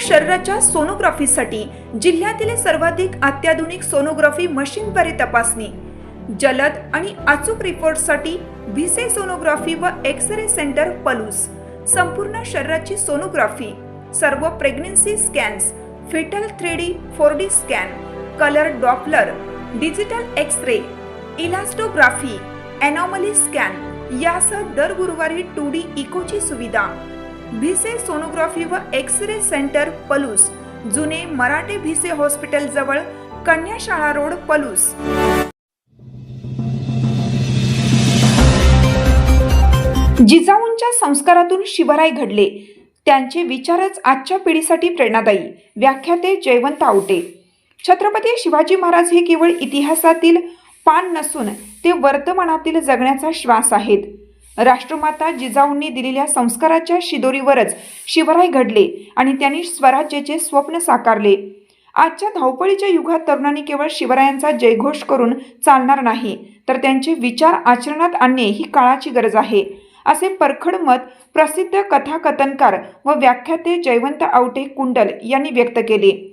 शरीराच्या सोनोग्राफीसाठी जिल्ह्यातील सर्वाधिक अत्याधुनिक सोनोग्राफी मशीनद्वारे तपासणी, जलद आणि अचूक रिपोर्टसाठी भिसे सोनोग्राफी व एक्स-रे सेंटर पलूस, संपूर्ण शरीराची सोनोग्राफी, सर्व pregnancy scans, fetal 3D 4D scan, colour Doppler, digital X-ray, elastography, anomaly scan यासह दर गुरुवारी 2D इकोची सुविधा. भिसे सोनोग्राफी व एक्स-रे सेंटर पलूस, जुने मराठे भिसे हॉस्पिटल जवळ, कन्याशाळा रोड, पलूस. जिजाऊंच्या संस्कारातून शिवराय घडले, त्यांचे विचारच आजच्या पिढीसाठी प्रेरणादायी. व्याख्याते जयवंत आवटे. छत्रपती शिवाजी महाराज हे केवळ इतिहासातील पान नसून ते वर्तमानातील जगण्याचा श्वास आहेत. राष्ट्रमाता जिजाऊंनी दिलेल्या संस्काराच्या शिदोरीवरच शिवराय घडले आणि त्यांनी स्वराज्याचे स्वप्न साकारले. आजच्या धावपळीच्या युगात तरुणांनी केवळ शिवरायांचा जयघोष करून चालणार नाही, तर त्यांचे विचार आचरणात आणणे ही काळाची गरज आहे, असे परखड मत प्रसिद्ध कथाकथनकार व व्याख्याते जयवंत आवटे कुंडल यांनी व्यक्त केले.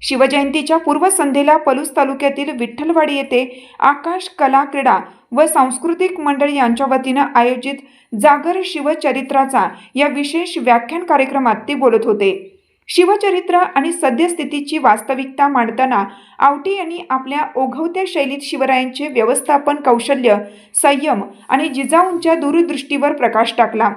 शिवजयंतीच्या पूर्वसंध्येला पलूस तालुक्यातील विठ्ठलवाडी येथे आकाश कला क्रीडा व सांस्कृतिक मंडळ यांच्या वतीनं आयोजित जागर शिवचरित्राचा या विशेष व्याख्यान कार्यक्रमात ते बोलत होते. शिवचरित्र आणि सद्यस्थितीची वास्तविकता मांडताना आवटे यांनी आपल्या ओघवत्या शैलीत शिवरायांचे व्यवस्थापन कौशल्य, संयम आणि जिजाऊंच्या दूरदृष्टीवर प्रकाश टाकला.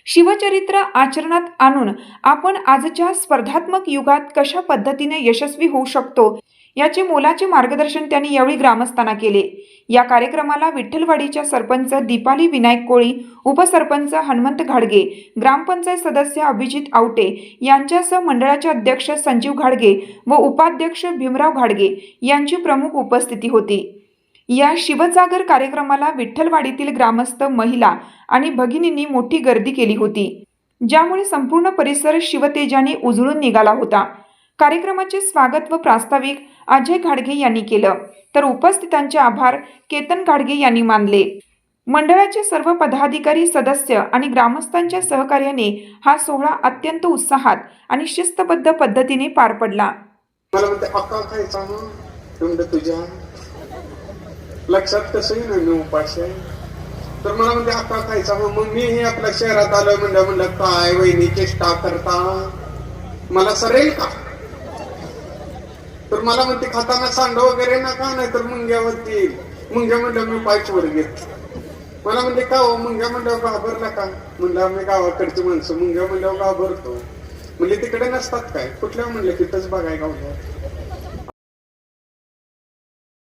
शिवचरित्र आचरणात आणून आपण आजच्या स्पर्धात्मक युगात कशा पद्धतीने यशस्वी होऊ शकतो याचे मोलाचे मार्गदर्शन त्यांनी यावेळी ग्रामस्थांना केले. या कार्यक्रमाला विठ्ठलवाडीच्या सरपंच दीपाली विनायक कोळी, उपसरपंच हनुमंत घाडगे, ग्रामपंचायत सदस्य अभिजित आवटे यांच्यासह मंडळाचे अध्यक्ष संजीव घाडगे व उपाध्यक्ष भीमराव घाडगे यांची प्रमुख उपस्थिती होती. या शिवजागर कार्यक्रमाला विठ्ठलवाडीतील ग्रामस्थ, महिला आणि भगिनींनी मोठी गर्दी केली होती, ज्यामुळे संपूर्ण परिसर शिवतेजाने उजळून निघाला होता. कार्यक्रमाचे स्वागत व प्रास्ताविक अजय घाडगे यांनी केलं, तर उपस्थितांचे आभार केतन घाडगे यांनी मानले. मंडळाचे सर्व पदाधिकारी, सदस्य आणि ग्रामस्थांच्या सहकार्याने हा सोहळा अत्यंत उत्साहात आणि शिस्तबद्ध पद्धतीने पार पडला. लक्षात कसं येईल मी उपाशी आहे, तर मला म्हणजे अक्का खायचा. मग मी हे आपल्या शहरात आलोय म्हणलं काय वहिनी चेष्टा करता, मला सरेल का? तर मला म्हणते खाताना सांड वगैरे नका, नाही तर मुंग्यावरती. मुंग्या म्हणलं मी पायचवर घेत. मला म्हणते का हो मुंग्या म्हणल्यावर घाबरला का? म्हणलं आम्ही गावाकडची माणसं मुंग्या म्हणल्यावर घाबरतो. म्हणजे तिकडे नसतात काय? कुठल्या म्हणलं तिथंच बघाय गावल्या.